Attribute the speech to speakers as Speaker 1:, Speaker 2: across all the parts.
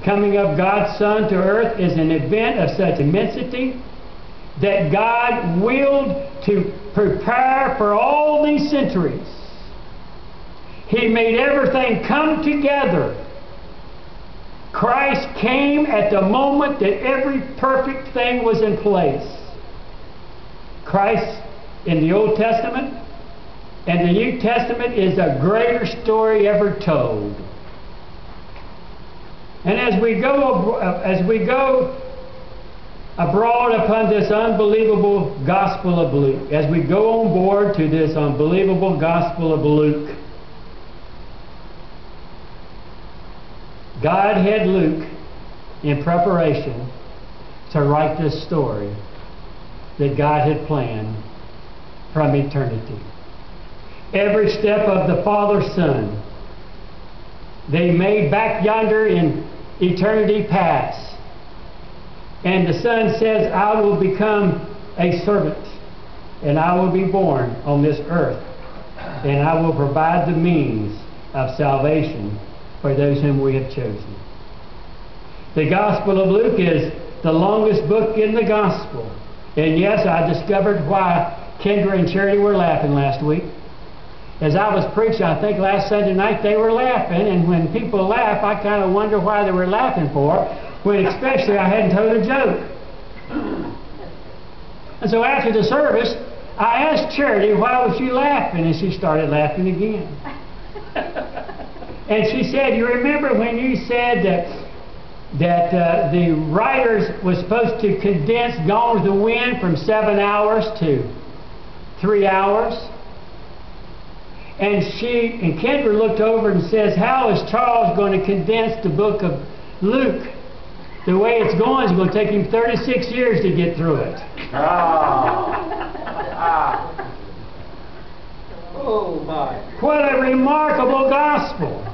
Speaker 1: coming of God's Son to earth is an event of such immensity that God willed to prepare for all these centuries. He made everything come together. Christ came at the moment that every perfect thing was in place. Christ in the Old Testament and the New Testament is the greatest story ever told. And as we go abroad upon this unbelievable Gospel of Luke, as we go on board to this unbelievable Gospel of Luke, God had Luke in preparation to write this story that God had planned from eternity. Every step of the Father-Son they made back yonder in eternity past. And the Son says, I will become a servant, and I will be born on this earth, and I will provide the means of salvation for those whom we have chosen. The Gospel of Luke is the longest book in the Gospel. And yes, I discovered why Kendra and Charity were laughing last week. As I was preaching, I think last Sunday night, they were laughing, and when people laugh, I kind of wonder why they were laughing for, when especially I hadn't told a joke. And so after the service, I asked Charity, why was she laughing? And she started laughing again. And she said, you remember when you said that the writers were supposed to condense Gone with the Wind from 7 hours to 3 hours? And Kendra looked over and says, how is Charles going to condense the book of Luke? The way it's going is going to take him 36 years to get through it.
Speaker 2: Oh my.
Speaker 1: What a remarkable gospel.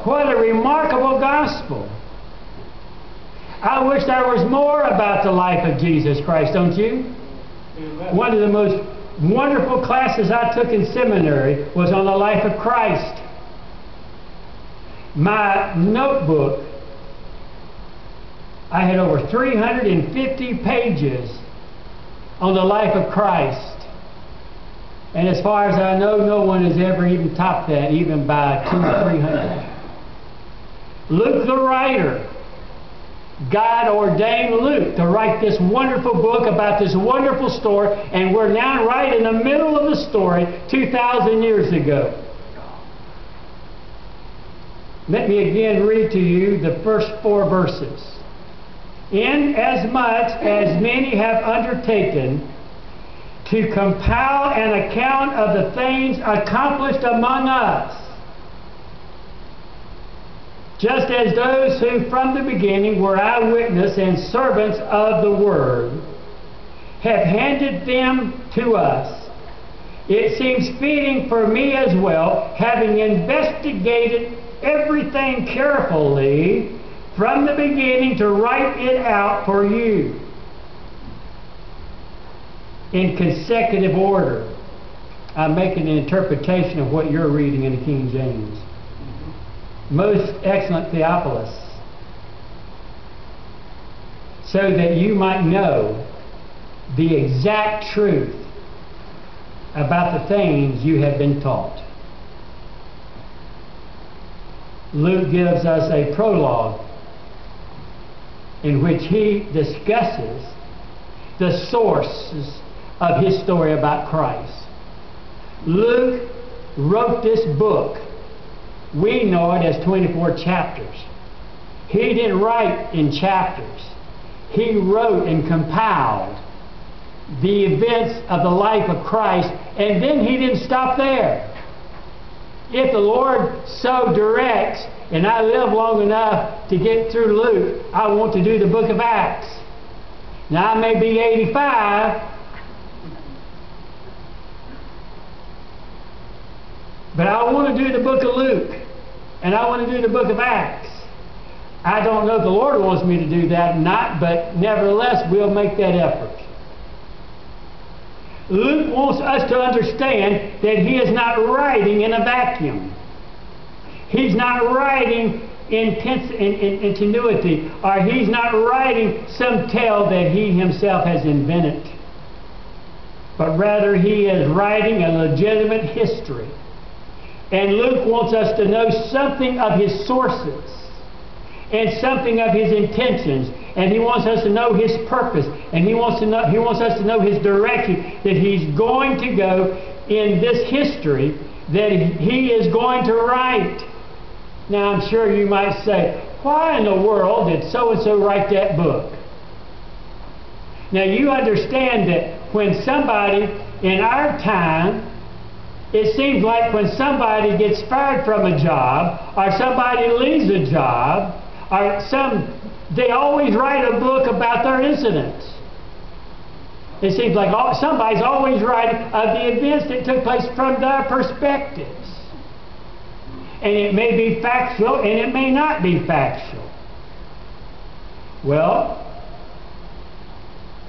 Speaker 1: What a remarkable gospel. I wish there was more about the life of Jesus Christ, don't you? One of the most wonderful classes I took in seminary was on the life of Christ. My notebook, I had over 350 pages on the life of Christ. And as far as I know, no one has ever even topped that, even by 200 or 300. Luke the writer, God ordained Luke to write this wonderful book about this wonderful story, and we're now right in the middle of the story 2,000 years ago. Let me again read to you the first 4 verses. Inasmuch as many have undertaken to compile an account of the things accomplished among us, just as those who from the beginning were eyewitness and servants of the Word have handed them to us, it seems fitting for me as well, having investigated everything carefully from the beginning, to write it out for you in consecutive order. I'm making an interpretation of what you're reading in the King James. Most excellent Theophilus, so that you might know the exact truth about the things you have been taught. Luke gives us a prologue in which he discusses the sources of his story about Christ. Luke wrote this book. We know it as 24 chapters. He didn't write in chapters. He wrote and compiled the events of the life of Christ, and then he didn't stop there. If the Lord so directs, and I live long enough to get through Luke, I want to do the book of Acts. Now I may be 85, but I want to do the book of Luke, and I want to do the book of Acts. I don't know if the Lord wants me to do that or not, but nevertheless, we'll make that effort. Luke wants us to understand that he is not writing in a vacuum. He's not writing in continuity, or he's not writing some tale that he himself has invented, but rather he is writing a legitimate history. And Luke wants us to know something of his sources and something of his intentions, and he wants us to know his purpose, and he wants us to know his direction, that he's going to go in this history that he is going to write. Now, I'm sure you might say, why in the world did so-and-so write that book? Now, you understand that when somebody in our time, it seems like when somebody gets fired from a job, or somebody leaves a job, or they always write a book about their incidents. It seems like somebody's always writing of the events that took place from their perspectives. And it may be factual, and it may not be factual. Well,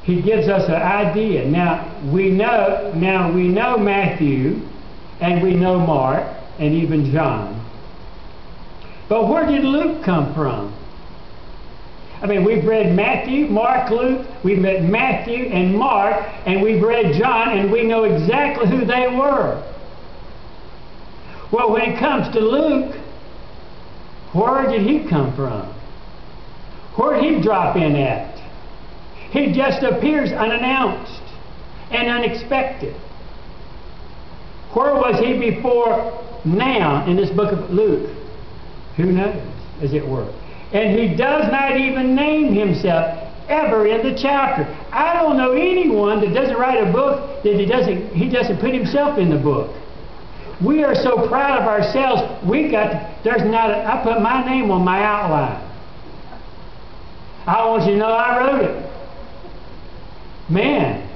Speaker 1: he gives us an idea. Now we know Matthew, and we know Mark, and even John. But where did Luke come from? I mean, we've read Matthew, Mark, Luke, we've read Matthew and Mark, and we've read John, and we know exactly who they were. Well, when it comes to Luke, where did he come from? Where did he drop in at? He just appears unannounced and unexpected. Where was he before now in this book of Luke? Who knows, as it were. And he does not even name himself ever in the chapter. I don't know anyone that doesn't write a book that he doesn't put himself in the book. We are so proud of ourselves. I put my name on my outline. I want you to know I wrote it. Man,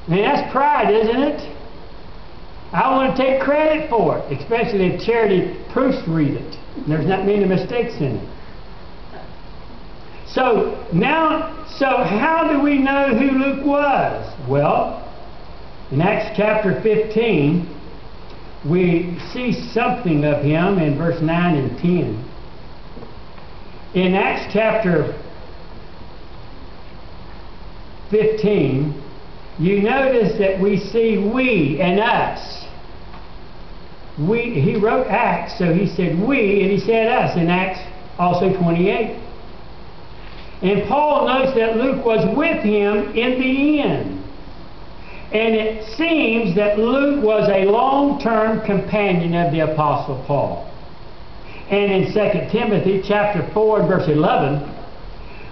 Speaker 1: that's pride, isn't it? I want to take credit for it, especially if charity proofread it. There's not many mistakes in it. So how do we know who Luke was? Well, in Acts chapter 15, we see something of him in verse 9 and 10. In Acts chapter 15, you notice that we see we and us. He wrote Acts, so he said we, and he said us in Acts also 28. And Paul notes that Luke was with him in the end. And it seems that Luke was a long-term companion of the Apostle Paul. And in 2 Timothy chapter 4 and verse 11,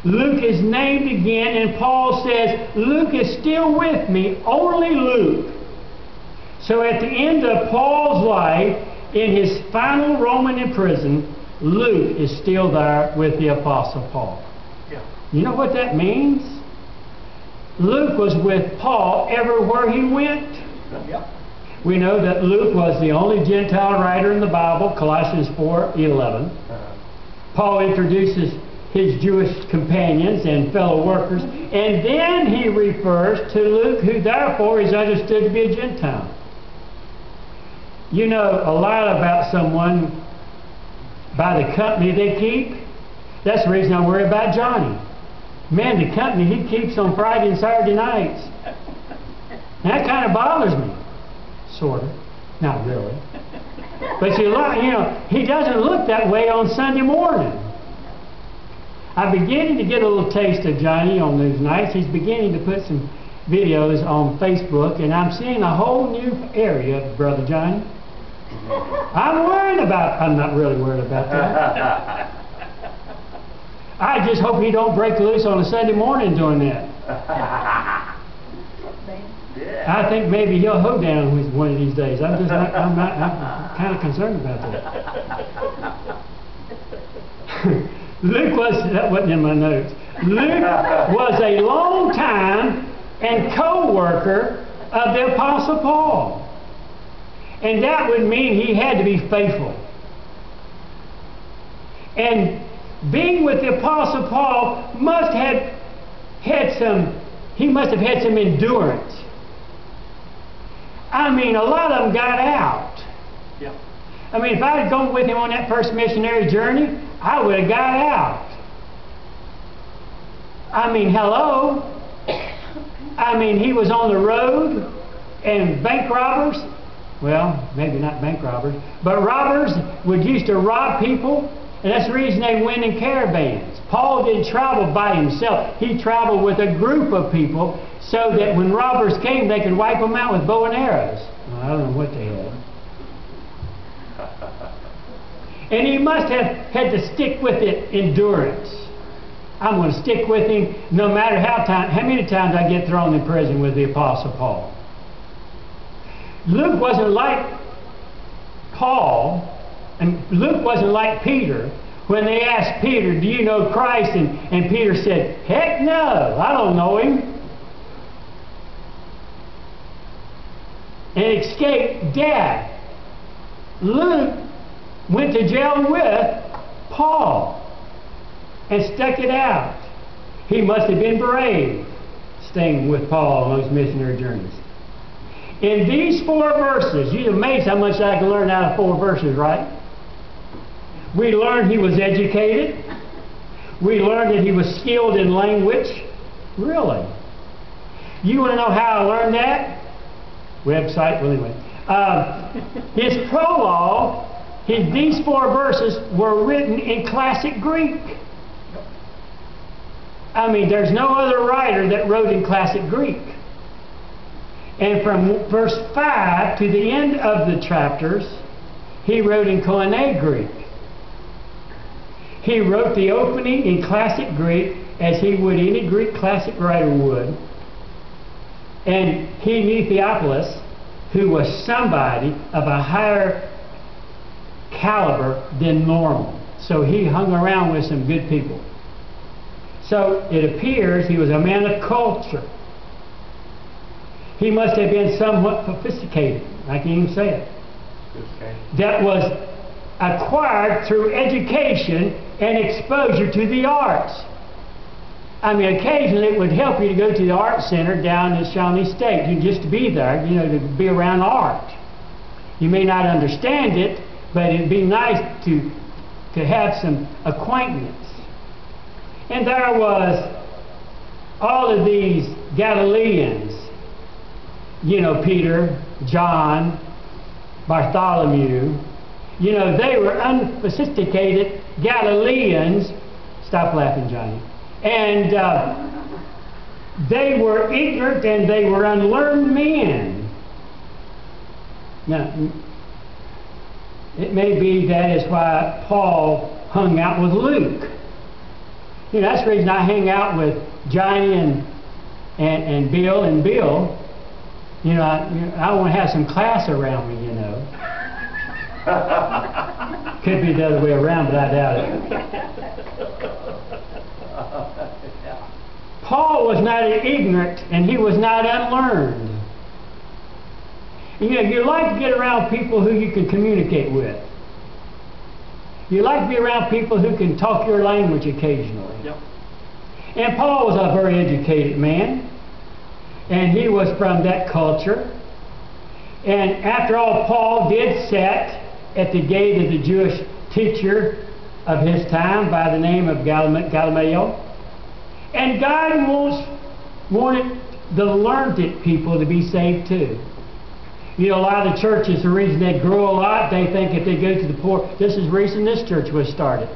Speaker 1: Luke is named again, and Paul says, Luke is still with me, only Luke. So at the end of Paul's life, in his final Roman imprisonment, Luke is still there with the Apostle Paul. Yeah. You know what that means? Luke was with Paul everywhere he went. Yeah. We know that Luke was the only Gentile writer in the Bible, Colossians 4:11. Paul introduces his Jewish companions and fellow workers, and then he refers to Luke, who therefore is understood to be a Gentile. You know a lot about someone by the company they keep. That's the reason I worry about Johnny. Man, the company he keeps on Friday and Saturday nights. That kind of bothers me. Sort of. Not really. But you know, he doesn't look that way on Sunday morning. I'm beginning to get a little taste of Johnny on those nights. He's beginning to put some videos on Facebook, and I'm seeing a whole new area of Brother Johnny. I'm not really worried about that. I just hope he don't break loose on a Sunday morning doing that. I think maybe he'll hoe down one of these days. I'm kind of concerned about that. That wasn't in my notes. Luke was a long time and co-worker of the Apostle Paul. And that would mean he had to be faithful. And being with the Apostle Paul must have had some endurance. I mean, a lot of them got out. Yeah. I mean, if I had gone with him on that first missionary journey, I would have got out. I mean, hello. I mean, he was on the road, and bank robbers, well, maybe not bank robbers, but robbers would used to rob people, and that's the reason they went in caravans. Paul didn't travel by himself. He traveled with a group of people so that when robbers came, they could wipe them out with bow and arrows. Well, I don't know what they had. And he must have had to stick with it, endurance. I'm going to stick with him no matter how many times I get thrown in prison with the Apostle Paul. Luke wasn't like Paul, and Luke wasn't like Peter. When they asked Peter, do you know Christ? And Peter said, heck no, I don't know him. And escaped death. Luke went to jail with Paul and stuck it out. He must have been brave staying with Paul on those missionary journeys. In these 4 verses, you're amazed how much I can learn out of 4 verses, right? We learned he was educated. We learned that he was skilled in language. Really? You want to know how I learned that? Website, well anyway. His prologue, these 4 verses were written in classic Greek. I mean, there's no other writer that wrote in classic Greek. And from verse 5 to the end of the chapters, he wrote in Koine Greek. He wrote the opening in classic Greek as he would any Greek classic writer would. And he knew Theophilus, who was somebody of a higher caliber than normal. So he hung around with some good people. So it appears he was a man of culture. He must have been somewhat sophisticated, I can even say it. Okay. That was acquired through education and exposure to the arts. I mean, occasionally it would help you to go to the art center down in Shawnee State, just to be there, you know, to be around art. You may not understand it, but it'd be nice to have some acquaintance. And there was all of these Galileans, you know, Peter, John, Bartholomew, you know, they were unsophisticated Galileans. Stop laughing, Johnny. And they were ignorant and they were unlearned men. Now, it may be that is why Paul hung out with Luke. You know, that's the reason I hang out with Johnny and Bill and Bill. You know, I want to have some class around me, you know. Could be the other way around, but I doubt it. Paul was not ignorant and he was not unlearned. You know, you like to get around people who you can communicate with. You like to be around people who can talk your language occasionally. Yep. And Paul was a very educated man, and he was from that culture. And after all, Paul did sit at the gate of the Jewish teacher of his time by the name of Gamaliel. And God wanted the learned people to be saved too. You know, a lot of the churches, the reason they grow a lot, they think if they go to the poor, this is the reason this church was started.